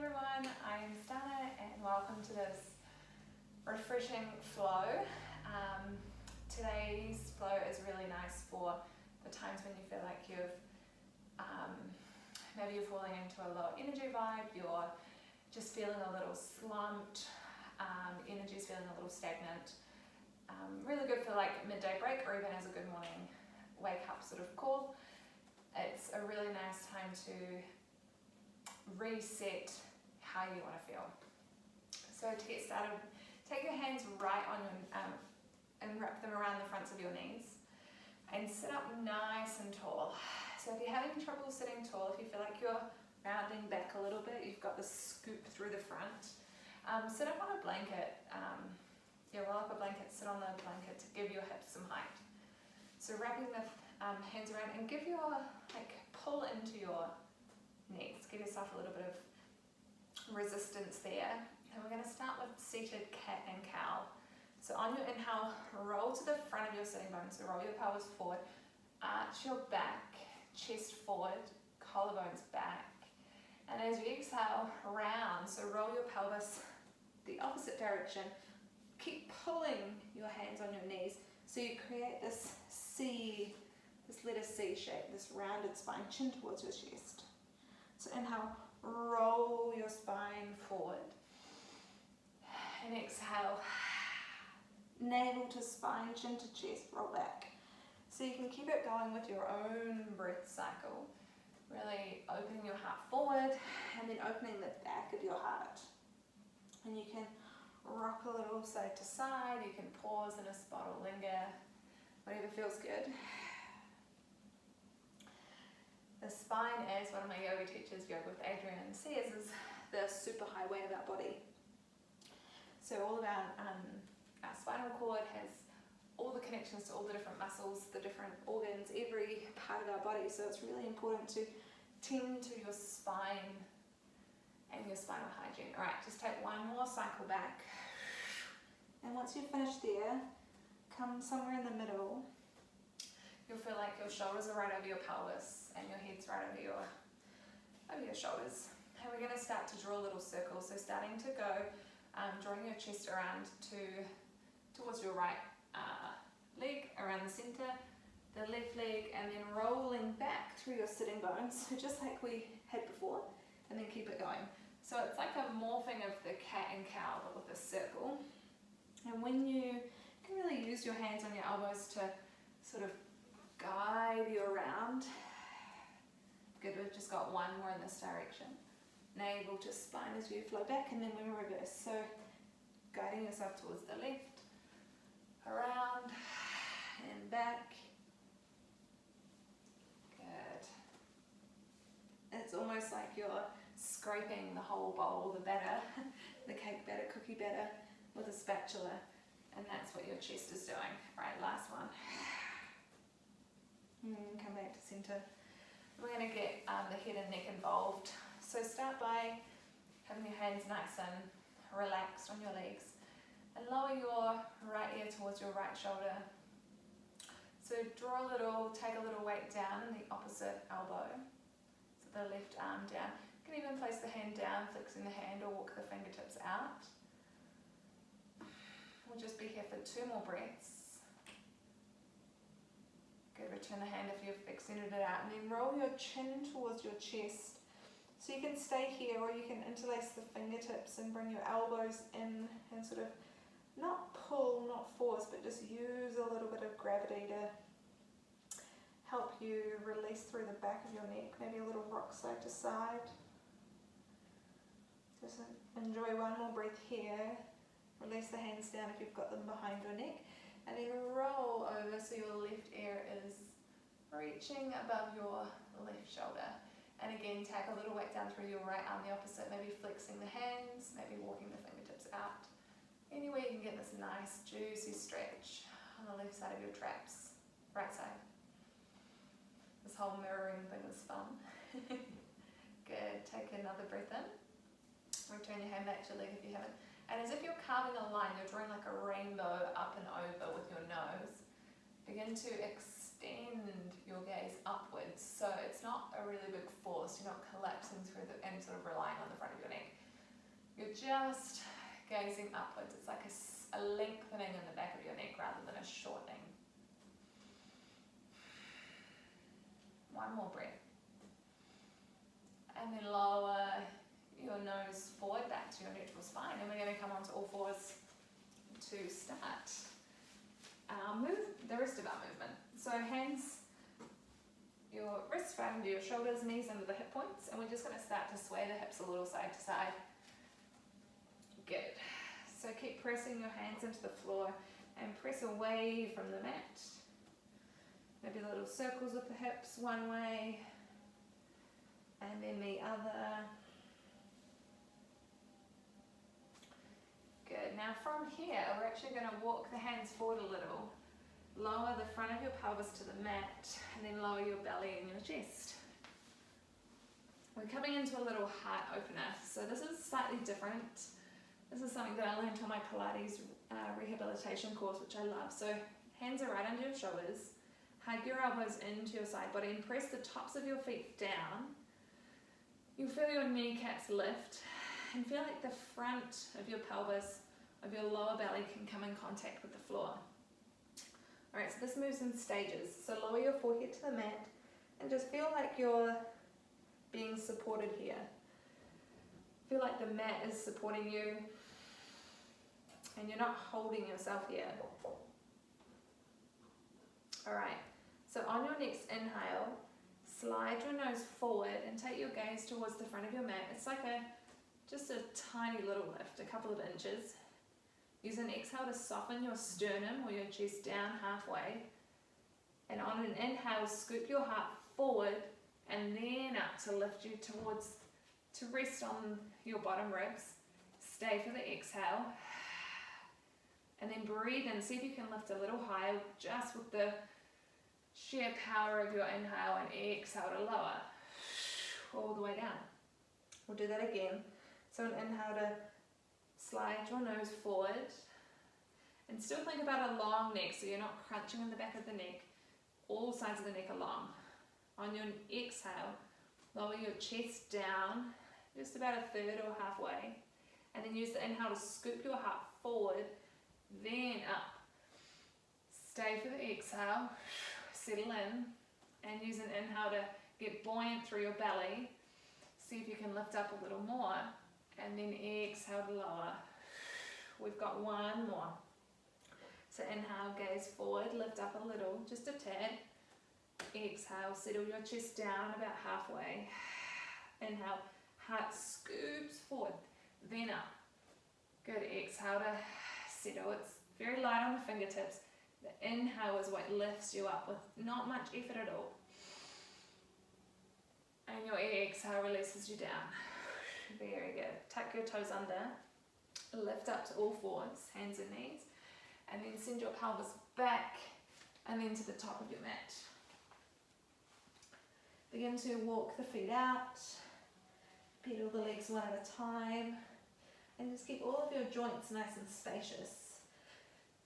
everyone, I'm Stana and welcome to this refreshing flow. Today's flow is really nice for the times when you feel like maybe you're falling into a low energy vibe, you're just feeling a little slumped, energy's feeling a little stagnant. Really good for like midday break or even as a good morning wake up sort of call. It's a really nice time to reset how you want to feel. So to get started, take your hands right on your and wrap them around the fronts of your knees and sit up nice and tall. So if you're having trouble sitting tall, if you feel like you're rounding back a little bit, you've got the scoop through the front, sit up on a blanket. Roll up a blanket, sit on the blanket to give your hips some height. So wrapping the hands around and give your, pull into your knees. Give yourself a little bit of resistance there. And we're going to start with seated cat and cow. So on your inhale, roll to the front of your sitting bones. So roll your pelvis forward, arch your back, chest forward, collarbones back. And as you exhale, round. So roll your pelvis the opposite direction. Keep pulling your hands on your knees. So you create this C, this letter C shape, this rounded spine, chin towards your chest. So inhale, roll your spine forward. And exhale, navel to spine, chin to chest, roll back. So you can keep it going with your own breath cycle. Really opening your heart forward and then opening the back of your heart. And you can rock a little side to side, you can pause in a spot or linger, whatever feels good. The spine, as one of my yoga teachers, Yoga with Adrian, says, is the super highway of our body. So all of our spinal cord has all the connections to all the different muscles, the different organs, every part of our body. So it's really important to tend to your spine and your spinal hygiene. All right, just take one more cycle back. And once you've finished there, come somewhere in the middle. You'll feel like your shoulders are right over your pelvis and your head's right over your shoulders. And we're going to start to draw a little circle. So starting to go, drawing your chest around towards your right leg, around the center, the left leg, and then rolling back through your sitting bones, so just like we had before, and then keep it going. So it's like a morphing of the cat and cow, but with a circle. And when you can really use your hands on your elbows to sort of guide you around. Good, we've just got one more in this direction. Navel to spine as you flow back, and then we reverse. So guiding yourself towards the left, around and back. Good. It's almost like you're scraping the whole bowl, the batter, the cake batter, cookie batter, with a spatula, and that's what your chest is doing. Right, last one. Come back to center. We're going to get the head and neck involved. So start by having your hands nice and relaxed on your legs, and lower your right ear towards your right shoulder. So draw a little, take a little weight down the opposite elbow. So the left arm down. You can even place the hand down, flexing the hand, or walk the fingertips out. We'll just be here for 2 more breaths. Good, return the hand if you've extended it out, and then roll your chin towards your chest. So you can stay here, or you can interlace the fingertips and bring your elbows in and sort of not pull, not force, but just use a little bit of gravity to help you release through the back of your neck, maybe a little rock side to side. Just enjoy one more breath here. Release the hands down if you've got them behind your neck, and then roll over so your left ear is reaching above your left shoulder. And again, take a little weight down through your right arm, the opposite, maybe flexing the hands, maybe walking the fingertips out. Anywhere you can get this nice juicy stretch on the left side of your traps, right side. This whole mirroring thing is fun. Good, take another breath in. Return your hand back to your leg if you haven't. And as if you're carving a line, you're drawing like a rainbow up and over with your nose. Begin to extend extend your gaze upwards. So it's not a really big force. You're not collapsing through and sort of relying on the front of your neck. You're just gazing upwards. It's like a lengthening in the back of your neck rather than a shortening. One more breath. And then lower your nose forward back to your neutral spine. And we're going to come onto all fours to start the rest of our movement. So hands, your wrists right under your shoulders, knees under the hip points, and we're just going to start to sway the hips a little side to side. Good. So keep pressing your hands into the floor and press away from the mat. Maybe little circles with the hips one way and then the other. Good. Now from here, we're actually going to walk the hands forward a little. Lower the front of your pelvis to the mat and then lower your belly and your chest. We're coming into a little heart opener. So this is slightly different. This is something that I learned on my Pilates rehabilitation course, which I love. So hands are right under your shoulders. Hug your elbows into your side body and press the tops of your feet down. You'll feel your kneecaps lift and feel like the front of your pelvis, of your lower belly can come in contact with the floor. Alright, so this moves in stages. So lower your forehead to the mat and just feel like you're being supported here. Feel like the mat is supporting you and you're not holding yourself here. Alright, so on your next inhale, slide your nose forward and take your gaze towards the front of your mat. It's like just a tiny little lift, a couple of inches. Use an exhale to soften your sternum or your chest down halfway. And on an inhale, scoop your heart forward and then up to lift you to rest on your bottom ribs. Stay for the exhale. And then breathe in. See if you can lift a little higher just with the sheer power of your inhale and exhale to lower. All the way down. We'll do that again. So an inhale to slide your nose forward and still think about a long neck so you're not crunching in the back of the neck. All sides of the neck are long. On your exhale, lower your chest down just about a third or halfway and then use the inhale to scoop your heart forward, then up. Stay for the exhale, settle in and use an inhale to get buoyant through your belly. See if you can lift up a little more. And then exhale to lower. We've got one more. So inhale, gaze forward, lift up a little, just a tad. Exhale, settle your chest down about halfway. Inhale, heart scoops forward, then up. Good, exhale to settle. It's very light on the fingertips. The inhale is what lifts you up with not much effort at all. And your exhale releases you down. Very good. Tuck your toes under, lift up to all fours, hands and knees, and then send your pelvis back and then to the top of your mat. Begin to walk the feet out, pedal the legs one at a time, and just keep all of your joints nice and spacious.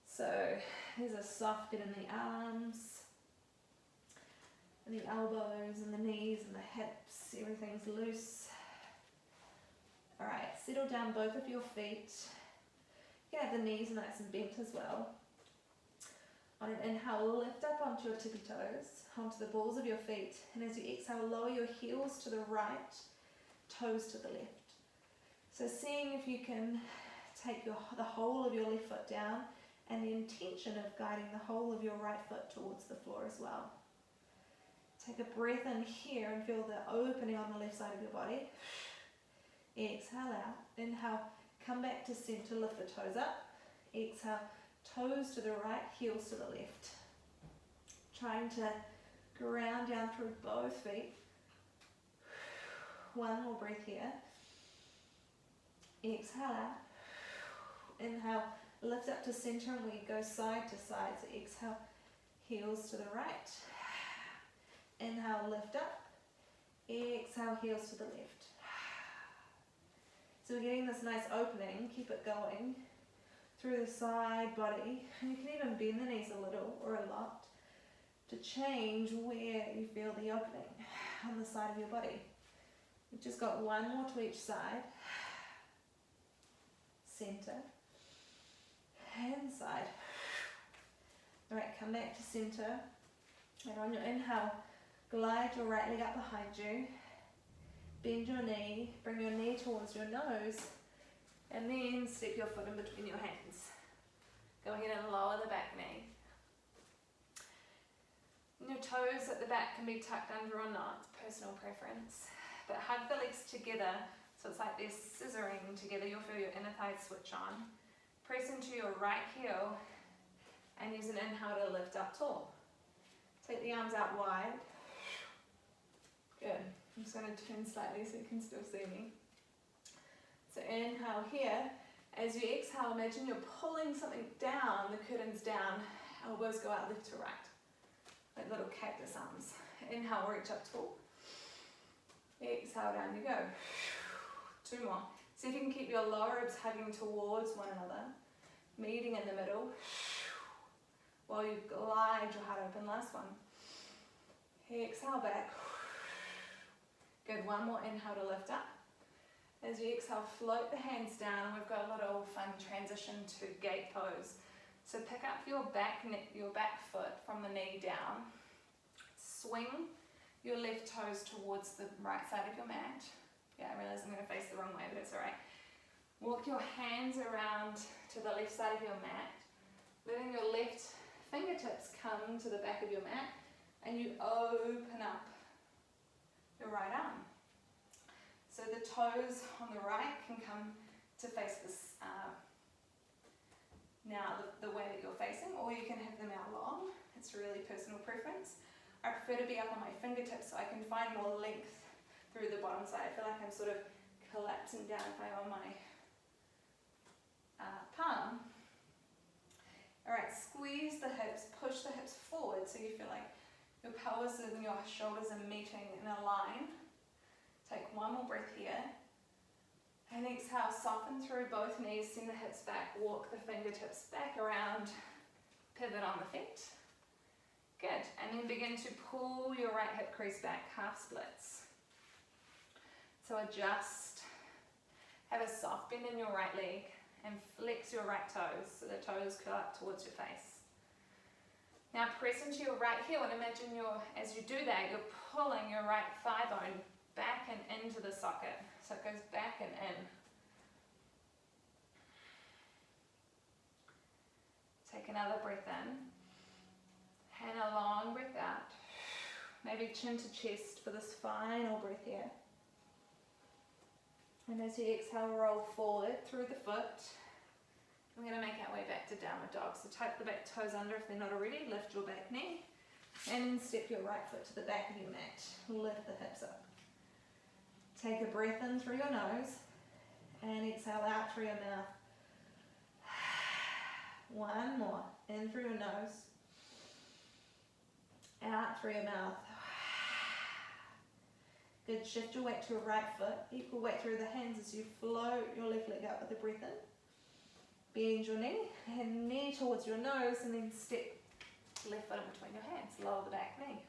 So there's a soft bit in the arms, and the elbows and the knees and the hips, everything's loose. Alright, settle down both of your feet. You can have the knees nice and bent as well. On an inhale, lift up onto your tippy toes, onto the balls of your feet. And as you exhale, lower your heels to the right, toes to the left. So seeing if you can take the whole of your left foot down and the intention of guiding the whole of your right foot towards the floor as well. Take a breath in here and feel the opening on the left side of your body. Exhale out. Inhale, come back to center, lift the toes up. Exhale, toes to the right, heels to the left. Trying to ground down through both feet. One more breath here. Exhale out. Inhale, lift up to center and we go side to side. So exhale, heels to the right. Inhale, lift up. Exhale, heels to the left. So we're getting this nice opening, keep it going through the side body. And you can even bend the knees a little or a lot. to change where you feel the opening on the side of your body. We've just got one more to each side. Center and side. Alright, come back to center. And on your inhale, glide your right leg up behind you. Bend your knee, bring your knee towards your nose, and then step your foot in between your hands. Go ahead and lower the back knee. And your toes at the back can be tucked under or not, personal preference. But hug the legs together, so it's like they're scissoring together. You'll feel your inner thighs switch on. Press into your right heel and use an inhale to lift up tall. Take the arms out wide. Good. I'm just going to turn slightly so you can still see me. So inhale here. As you exhale, imagine you're pulling something down, the curtains down, elbows go out left to right, like little cactus arms. Inhale, reach up tall. Exhale, down you go. Two more. See if you can keep your lower ribs hugging towards one another, meeting in the middle, while you glide your heart open. Last one. Exhale back. Good, one more inhale to lift up. As you exhale, float the hands down. We've got a little fun transition to gate pose. So pick up your back foot from the knee down. Swing your left toes towards the right side of your mat. Yeah, I realise I'm going to face the wrong way, but it's alright. Walk your hands around to the left side of your mat, letting your left fingertips come to the back of your mat, and you open up your right arm. So the toes on the right can come to face this now the way that you're facing, or you can have them out long. It's really personal preference. I prefer to be up on my fingertips so I can find more length through the bottom side. I feel like I'm sort of collapsing down if I'm on my palm. Alright, squeeze the hips, push the hips forward so you feel like your pelvis and your shoulders are meeting in a line. Take one more breath here. And exhale, soften through both knees, send the hips back, walk the fingertips back around, pivot on the feet. Good, and then begin to pull your right hip crease back, half splits. So adjust, have a soft bend in your right leg, and flex your right toes, so the toes curl up towards your face. Now press into your right heel, and imagine as you do that, you're pulling your right thigh bone back and into the socket. So it goes back and in. Take another breath in. And a long breath out. Maybe chin to chest for this final breath here. And as you exhale, roll forward through the foot. We're going to make our way back to downward dog. So tuck the back toes under if they're not already. Lift your back knee. And then step your right foot to the back of your mat. Lift the hips up. Take a breath in through your nose and exhale out through your mouth. One more. In through your nose. Out through your mouth. Good. Shift your weight to your right foot. Equal weight through the hands as you float your left leg up with a breath in. Bend your knee and knee towards your nose, and then step left foot in between your hands. Lower the back knee.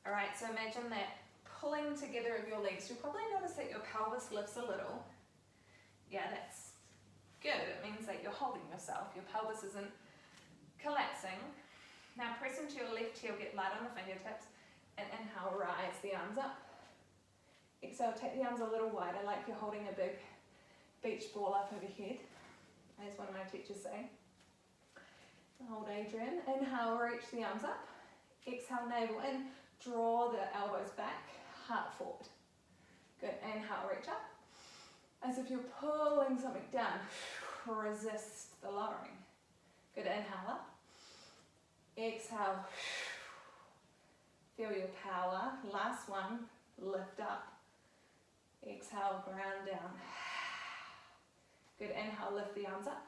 Alright, so imagine that pulling together of your legs. You'll probably notice that your pelvis lifts a little. Yeah, that's good. It means that you're holding yourself. Your pelvis isn't collapsing. Now press into your left heel, get light on the fingertips, and inhale, rise the arms up. Exhale, take the arms a little wider, like you're holding a big beach ball up overhead, as one of my teachers say. Hold Adrian. Inhale, reach the arms up. Exhale, navel in. Draw the elbows back, heart forward. Good. Inhale, reach up. As if you're pulling something down. Resist the lowering. Good. Inhale up. Exhale. Feel your power. Last one. Lift up. Exhale, ground down. Good. Inhale, lift the arms up.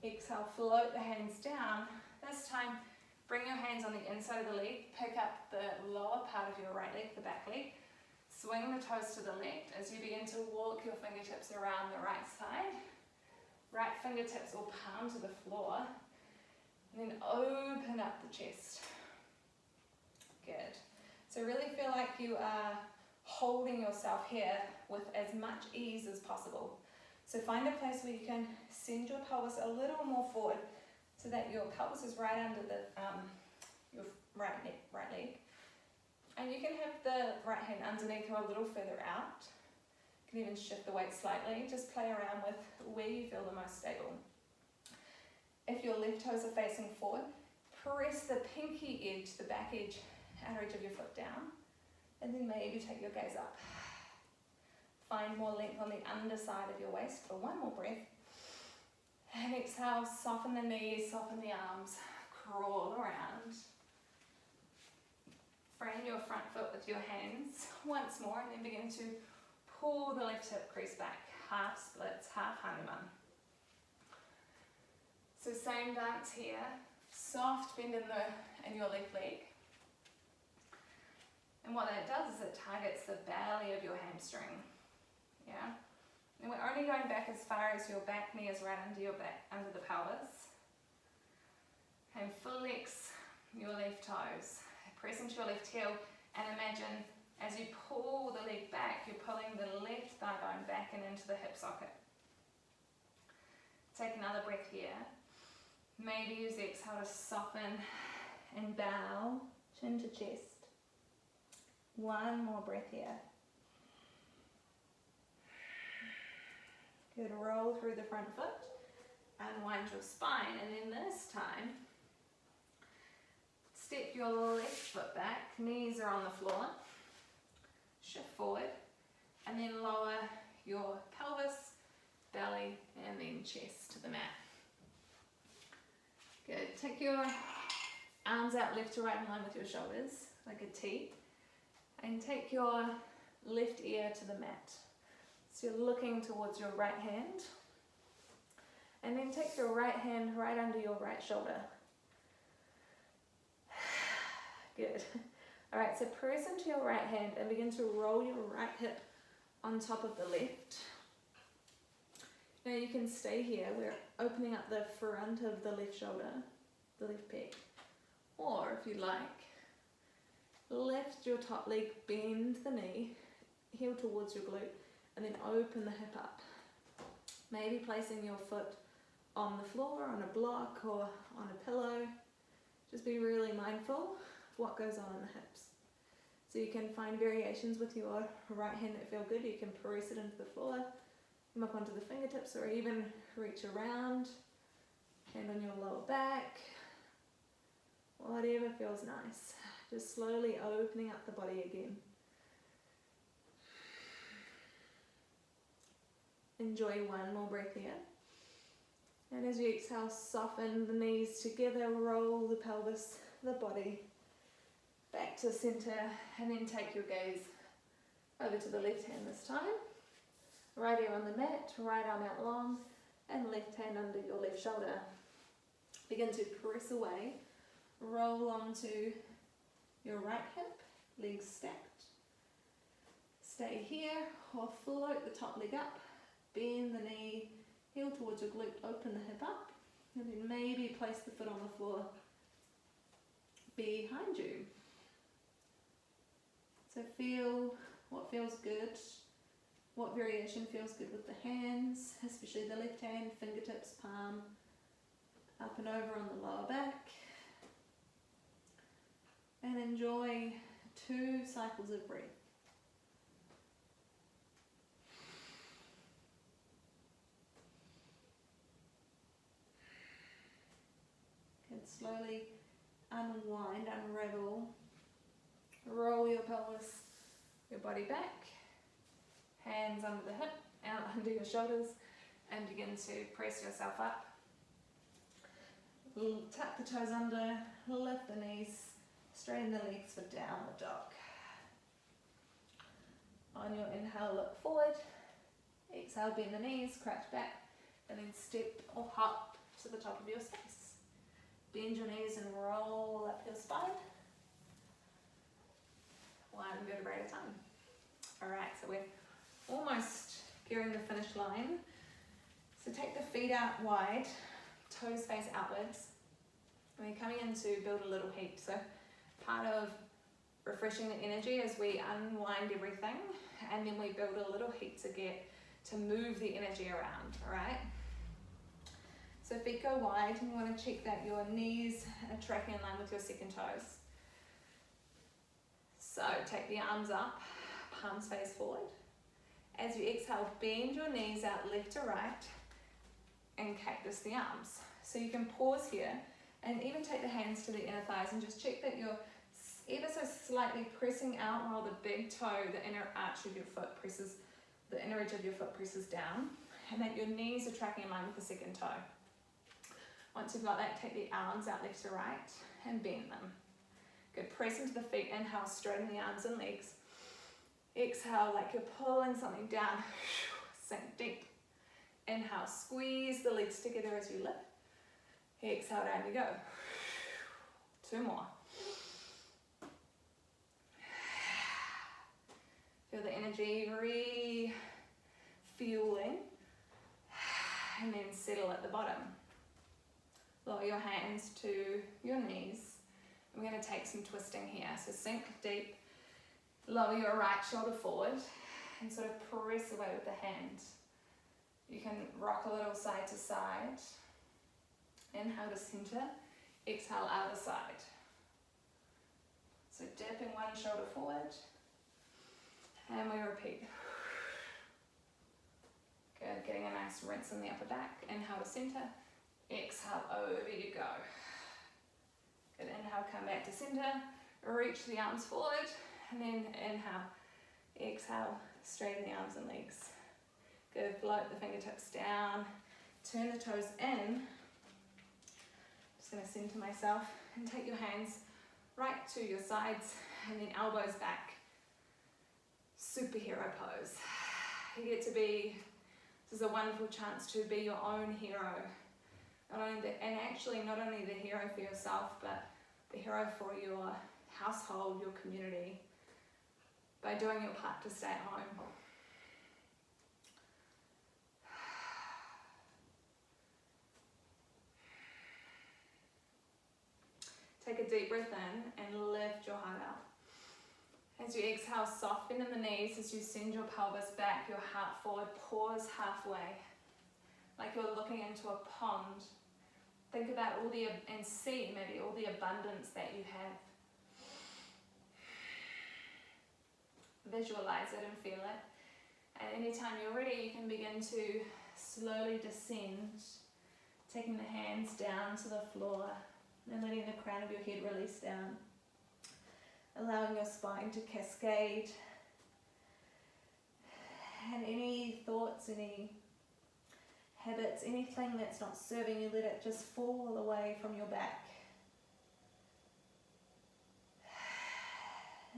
Exhale, float the hands down. This time, bring your hands on the inside of the leg. Pick up the lower part of your right leg, the back leg. Swing the toes to the left as you begin to walk your fingertips around the right side. Right fingertips or palm to the floor. And then open up the chest. Good. So really feel like you are holding yourself here with as much ease as possible. So find a place where you can send your pelvis a little more forward so that your pelvis is right under the your right leg. And you can have the right hand underneath or a little further out. You can even shift the weight slightly. Just play around with where you feel the most stable. If your left toes are facing forward, press the pinky edge, the back edge, outer edge of your foot down, and then maybe take your gaze up. Find more length on the underside of your waist for one more breath. And exhale, soften the knees, soften the arms, crawl around. Frame your front foot with your hands once more, and then begin to pull the left hip crease back. Half splits, half Hanuman. So same dance here. Soft bend in your left leg. And what that does is it targets the belly of your hamstring. Yeah? And we're only going back as far as your back knee is right under your back, under the pelvis. And flex your left toes. Press into your left heel and imagine as you pull the leg back, you're pulling the left thigh bone back and into the hip socket. Take another breath here. Maybe use the exhale to soften and bow, chin to chest. One more breath here. Good, roll through the front foot, unwind your spine, and then this time, step your left foot back, knees are on the floor, shift forward, and then lower your pelvis, belly, and then chest to the mat. Good, take your arms out left to right in line with your shoulders, like a T, and take your left ear to the mat. So you're looking towards your right hand, and then take your right hand right under your right shoulder. Good. All right, so press into your right hand and begin to roll your right hip on top of the left. Now you can stay here. We're opening up the front of the left shoulder, the left pec. Or if you like, lift your top leg, bend the knee, heel towards your glute, and then open the hip up. Maybe placing your foot on the floor, on a block, or on a pillow. Just be really mindful of what goes on in the hips. So you can find variations with your right hand that feel good. You can press it into the floor, come up onto the fingertips, or even reach around, hand on your lower back. Whatever feels nice. Just slowly opening up the body again. Enjoy one more breath here. And as you exhale, soften the knees together, roll the pelvis, the body back to center, and then take your gaze over to the left hand this time. Right ear on the mat, right arm out long, and left hand under your left shoulder. Begin to press away, roll onto your right hip, legs stacked. Stay here or float the top leg up. Bend the knee, heel towards your glute, open the hip up, and then maybe place the foot on the floor behind you. So feel what feels good, what variation feels good with the hands, especially the left hand, fingertips, palm, up and over on the lower back. And enjoy 2 cycles of breath. Slowly unwind, unravel, roll your pelvis, your body back, hands under the hip, out under your shoulders, and begin to press yourself up. Tuck the toes under, lift the knees, straighten the legs for downward dog. On your inhale, look forward, exhale, bend the knees, crouch back, and then step or hop to the top of your space. Bend your knees and roll up your spine. One vertebrae at a time. Alright, so we're almost nearing the finish line. So take the feet out wide, toes face outwards. And we're coming in to build a little heat. So part of refreshing the energy is we unwind everything, and then we build a little heat to move the energy around, all right? So feet go wide, and you want to check that your knees are tracking in line with your second toes. So take the arms up, palms face forward. As you exhale, bend your knees out left to right and cactus the arms. So you can pause here and even take the hands to the inner thighs and just check that you're ever so slightly pressing out while the big toe, the inner arch of your foot presses, the inner edge of your foot presses down, and that your knees are tracking in line with the second toe. Once you've got that, take the arms out left to right and bend them. Good, press into the feet, inhale, straighten the arms and legs. Exhale like you're pulling something down, sink deep. Inhale, squeeze the legs together as you lift. Exhale, down you go. 2 more. Feel the energy refueling, and then settle at the bottom. Lower your hands to your knees. We're going to take some twisting here. So sink deep, lower your right shoulder forward, and sort of press away with the hand. You can rock a little side to side. Inhale to center, exhale other side. So dipping one shoulder forward, and we repeat. Good, getting a nice rinse in the upper back. Inhale to center, exhale, over you go. Good, inhale, come back to center, reach the arms forward, and then inhale, exhale, straighten the arms and legs. Good, float the fingertips down, turn the toes in. Just gonna center myself and take your hands right to your sides and then elbows back. Superhero pose. You get to be, this is a wonderful chance to be your own hero. Not only the hero for yourself, but the hero for your household, your community, by doing your part to stay at home. Take a deep breath in and lift your heart out. As you exhale, soften in the knees as you send your pelvis back, your heart forward, pause halfway, like you're looking into a pond. Think about and see maybe all the abundance that you have. Visualize it and feel it. And anytime you're ready, you can begin to slowly descend, taking the hands down to the floor and letting the crown of your head release down. Allowing your spine to cascade. And any thoughts, any habits, anything that's not serving you, let it just fall away from your back.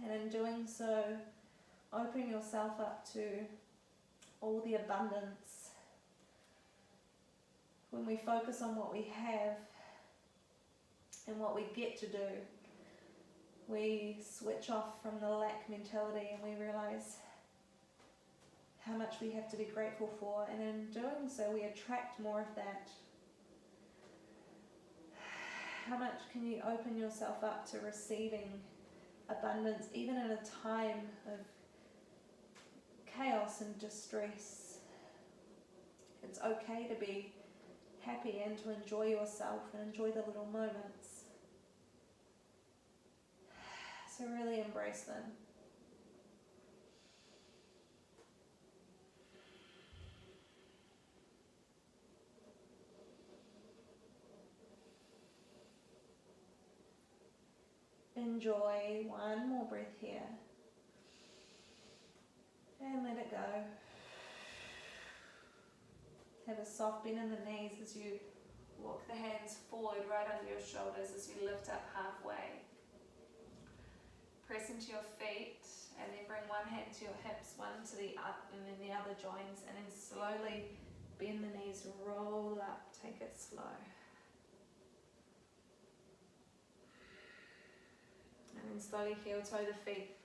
And in doing so, open yourself up to all the abundance. When we focus on what we have and what we get to do, we switch off from the lack mentality and we realize how much we have to be grateful for, and in doing so we attract more of that. How much can you open yourself up to receiving abundance even in a time of chaos and distress? It's okay to be happy and to enjoy yourself and enjoy the little moments. So really embrace them. Enjoy one more breath here. And let it go. Have a soft bend in the knees as you walk the hands forward right under your shoulders as you lift up halfway. Press into your feet and then bring one hand to your hips, one to the up and then the other joins, and then slowly bend the knees, roll up, take it slow. And then slowly heel toe the feet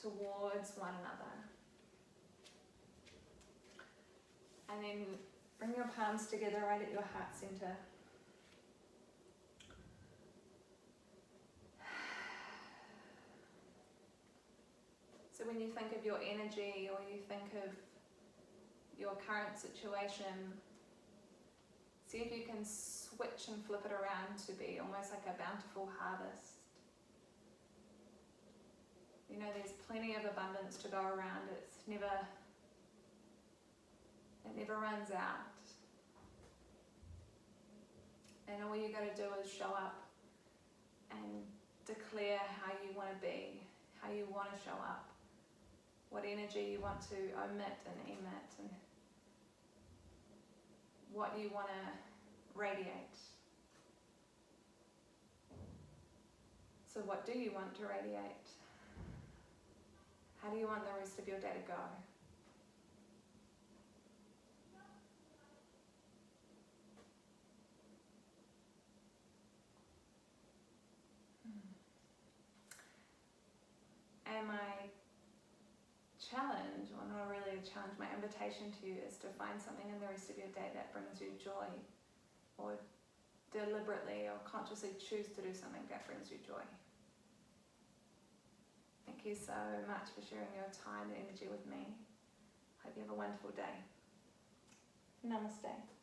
towards one another. And then bring your palms together right at your heart center. when you think of your energy or you think of your current situation, see if you can switch and flip it around to be almost like a bountiful harvest. You know, there's plenty of abundance to go around. It never runs out. And all you got to do is show up and declare how you want to be, how you want to show up, what energy you want to omit and emit, and what you want to radiate. So what do you want to radiate? How do you want the rest of your day to go? And my challenge, or not really a challenge, my invitation to you is to find something in the rest of your day that brings you joy, or deliberately or consciously choose to do something that brings you joy. Thank you so much for sharing your time and energy with me. Hope you have a wonderful day. Namaste.